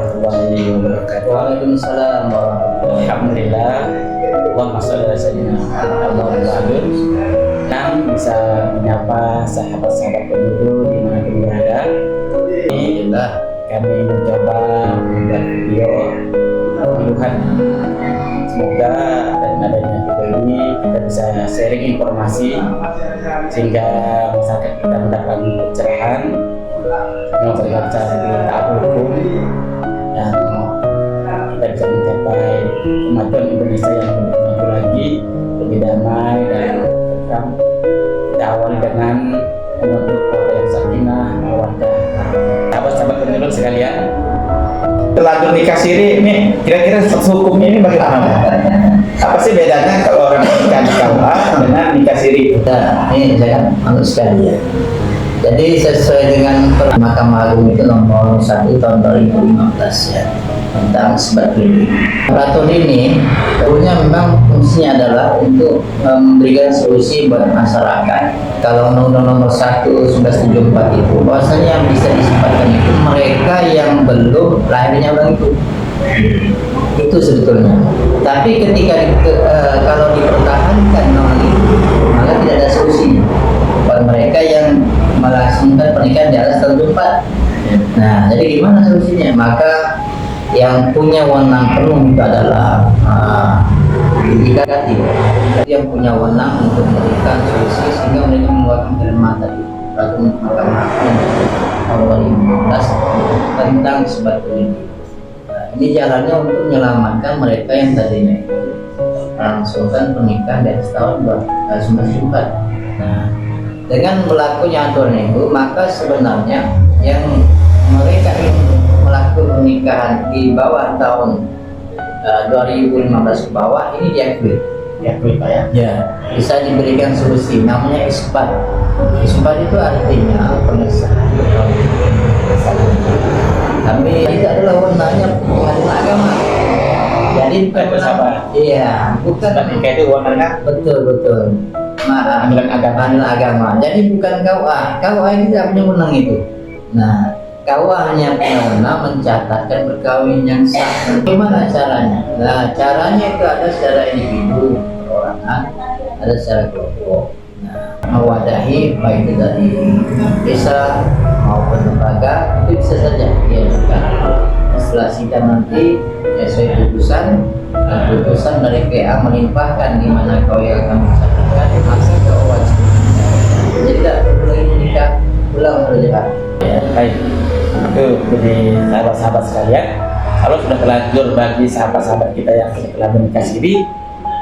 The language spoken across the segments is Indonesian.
warahmatullahi wabarakatuh. Waalaikumsalam warahmatullahi wabarakatuh. Alhamdulillah. Allahumma sholli ala sayyidina Muhammad wa alihi. Dan bisa menyapa sahabat-sahabat penyuluh di mana pun berada. Alhamdulillah, kami mencoba membuat video Tuhan. Semoga dengan adanya video ini kita bisa sharing informasi sehingga masyarakat kita mendapat pencerahan dengan cara taat hukum dan kita bisa mencapai kemajuan Indonesia yang lebih maju lagi, lebih damai dan tentram. Kita awali dengan membentuk keluarga yang sakinah, mawaddah. Sahabat-sahabat penyuluh sekalian, Telanjur nikah siri ini kira-kira hukumnya ini bagaimana? Apa sih bedanya kalau orang nikah di KUA dengan nikah siri? Nah, ini saya kan sekalian. Jadi sesuai dengan Mahkamah Agung itu nomor 1 tahun 2015 ya, tentang sebat klinik. Peraturan ini sebenarnya memang fungsinya adalah untuk memberikan solusi buat masyarakat. Kalau Undang-Undang nomor 1 1974 itu bahwasanya yang bisa disebatkan itu mereka yang belum lahirnya orang itu sebetulnya. Tapi ketika kalau dipertahankan nomor itu, maka tidak ada solusinya buat mereka yang melangsungkan pernikahan di atas tahun 4. Nah, jadi gimana solusinya? Maka yang punya wewenang penuh itu adalah yudikatif, yang punya wewenang untuk memberikan solusi sehingga mereka mengeluarkan firman tadi peraturan Mahkamah Agung tahun 2015 tentang sebat klinik. Ini jalannya untuk menyelamatkan mereka yang tadinya itu melangsungkan pernikahan di atas tahun 1974. Nah, dengan berlakunya aturan itu, maka sebenarnya yang mereka ingin melakukan pernikahan di bawah tahun 2015 ke bawah ini diakui Pak ya? Ya, bisa diberikan solusi namanya isbat. Isbat itu artinya pengesahan. Tapi itu adalah wewenangnya pengadilan agama. Jadi bukan bersabar. Iya, bukan. Nikah itu wewenangnya Betul. Pengadilan agama. Jadi bukan KUA. KUA ini tidak punya wewenang itu. Nah, KUA hanya punya wewenang mencatatkan perkawinan yang sah. Bagaimana caranya? Nah, caranya itu ada secara individu, perorangan, ada secara kelompok. Nah, mewadahi baik itu dari desa maupun lembaga itu bisa saja diajukan. Setelah sidang nanti sesuai putusan dari PA melimpahkan di mana kau yang akan mencatatkan masa kau wajib. Jadi tidak perlu lagi menikah ulang berjalan. ya, baik. Itu jadi sahabat-sahabat sekalian, kalau sudah terlanjur bagi sahabat-sahabat kita yang telah menikah siri,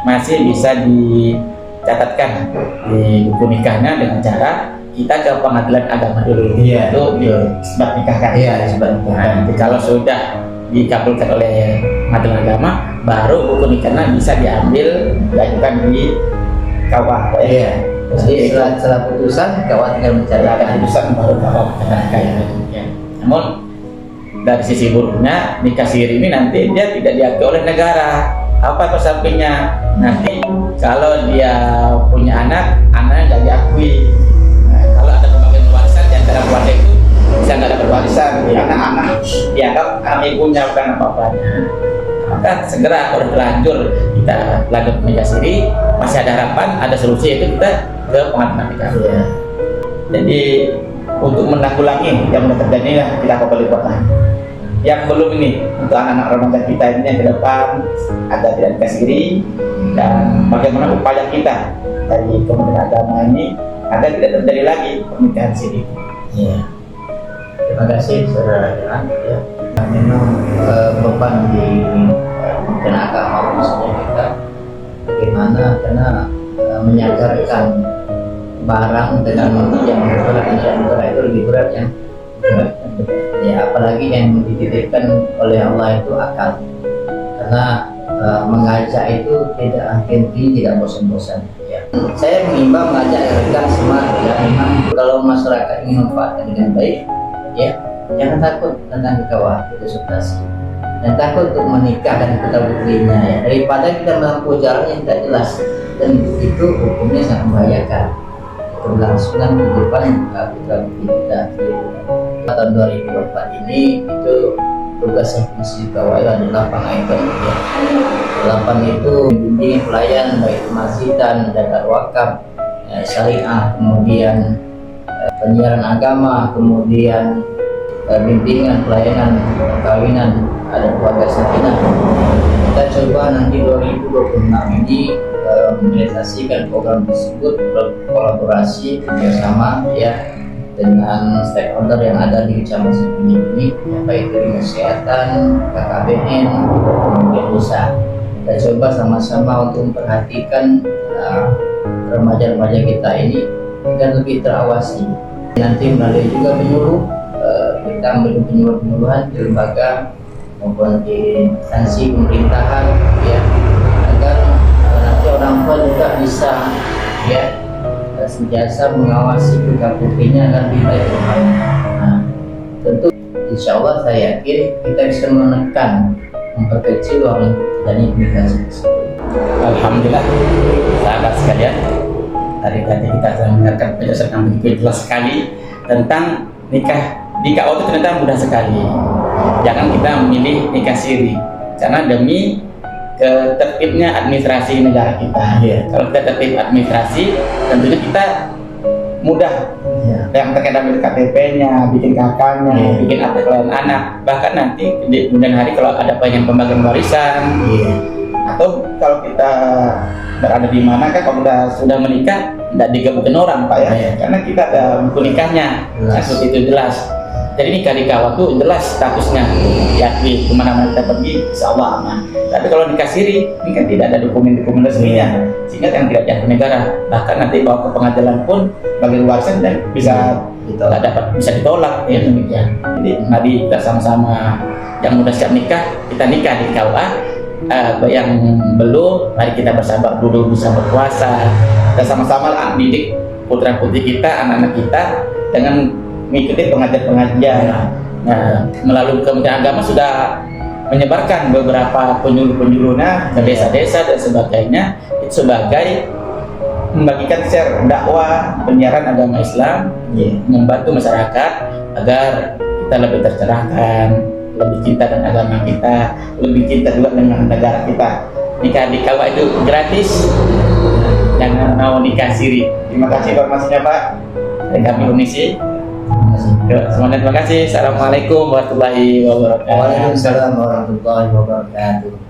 masih bisa dicatatkan di buku nikahnya dengan cara kita ke pengadilan agama dulu. Iya, itu disebut nikahkan. Iya, disebut nikahkan. Nanti kalau sudah dikabulkan oleh pengadilan agama, baru buku nikahnya bisa diajukan di KUA. Iya. Jadi setelah putusan KUA tinggal mencatatkan putusan baru KUA mencatatkan. Namun dari sisi buruknya nikah siri ini nanti dia tidak diakui oleh negara. Apa efek sampingnya? Nanti kalau dia punya anaknya nggak diakui. Kalau ada pembagian warisan di antara keluarga itu bisa nggak dapat warisan karena anak dianggap anak ibunya bukan apa-apanya. Maka segera kalau terlanjur kita lanjut menikah siri, masih ada harapan, ada solusi, yaitu kita ke pengadilan nikah. Ya. Jadi untuk menanggulangi yang sudah terjadi lah kita kembali kota. Yang belum ini untuk anak-anak remaja kita ini yang ke depan agar tidak nikah siri, dan bagaimana upaya kita dari Kementerian Agama ini agar tidak terjadi lagi pernikahan siri. Iya. Terima kasih saudara Jalan ya. Memang beban di Kementerian Agama maksudnya kita bagaimana karena menyadarkan barang dengan yang berat itu lebih berat ya. Ya apalagi yang dititipkan oleh Allah itu akal. Karena mengajak itu tidak henti, tidak bosan-bosan. Ya. Saya mengimbau mengajak rekan semua ya, memang kalau masyarakat ingin memanfaatkan dengan baik, ya jangan takut tentang kekawah konsultasi dan takut untuk menikah dan kita buktinya ya, daripada kita menempuh jalan yang tidak jelas dan itu hukumnya sangat membahayakan keberlangsungan kehidupan putra putri kita. Tahun 2024 ini itu tugas dan fungsi KWA ada 8 item ya. 8 itu membimbing pelayan baik masjid dan zakat wakaf, syariah, kemudian penyiaran agama, kemudian bimbingan pelayanan perkawinan, ada keluarga sakinah. Kita coba nanti 2026 ini merealisasikan program tersebut berkolaborasi kerjasama ya dengan stakeholder yang ada di Kecamatan ini, baik itu kesehatan, KKBN, kemudian desa. Kita coba sama-sama untuk memperhatikan remaja-remaja kita ini agar lebih terawasi. Nanti melalui juga penyuluh, kita memberi penyuluhan di lembaga maupun di instansi pemerintahan, ya, agar nanti orang tua juga bisa ya sentiasa mengawasi putra-putrinya agar lebih baik ke depan. Nah, tentu insya Allah saya yakin kita bisa menekan, memperkecil ruang dan implikasi tersebut. Alhamdulillah, sahabat sekalian, tadi kita telah mendengarkan penjelasan yang begitu jelas sekali tentang nikah. Di KUA itu ternyata mudah sekali. Jangan kita memilih nikah siri, karena demi ketertibnya administrasi negara kita. Kalau kita tertib administrasi, tentunya kita mudah. Yang terkait dengan KTP-nya, bikin kakaknya, bikin akte kelahiran anak, bahkan nanti di kemudian hari kalau ada pengen pembagian warisan, atau kalau kita berada di mana kan kalau sudah menikah tidak digebukin orang Pak ya, karena kita ada buku nikahnya, seperti itu jelas. Jadi nikah di KUA itu jelas statusnya, yakni kemana-mana kita pergi, insya Allah aman. Tapi kalau nikah siri, ini kan tidak ada dokumen-dokumen resminya, sehingga yang tidak jatuh negara. Bahkan nanti bawa ke pengadilan pun bagi warisan dan bisa ditolak, ya demikian. Jadi mari kita sama-sama yang udah siap nikah, kita nikah di KUA. Yang belum, mari kita bersabar dulu, bisa berpuasa. Kita sama-sama didik putra-putri kita, anak-anak kita dengan mengikuti pengajian-pengajian. Nah, melalui Kementerian Agama sudah menyebarkan beberapa penyuluh-penyuluhnya ke desa-desa dan sebagainya, itu sebagai membagikan share dakwah penyiaran agama Islam, membantu masyarakat agar kita lebih tercerahkan, lebih cinta dengan agama kita, lebih cinta juga dengan negara kita. Nikah di KUA itu gratis, jangan mau nikah siri. Terima kasih informasinya Pak. Dan kami Unisi. Semuanya terima kasih. Assalamualaikum warahmatullahi wabarakatuh. Waalaikumsalam warahmatullahi wabarakatuh.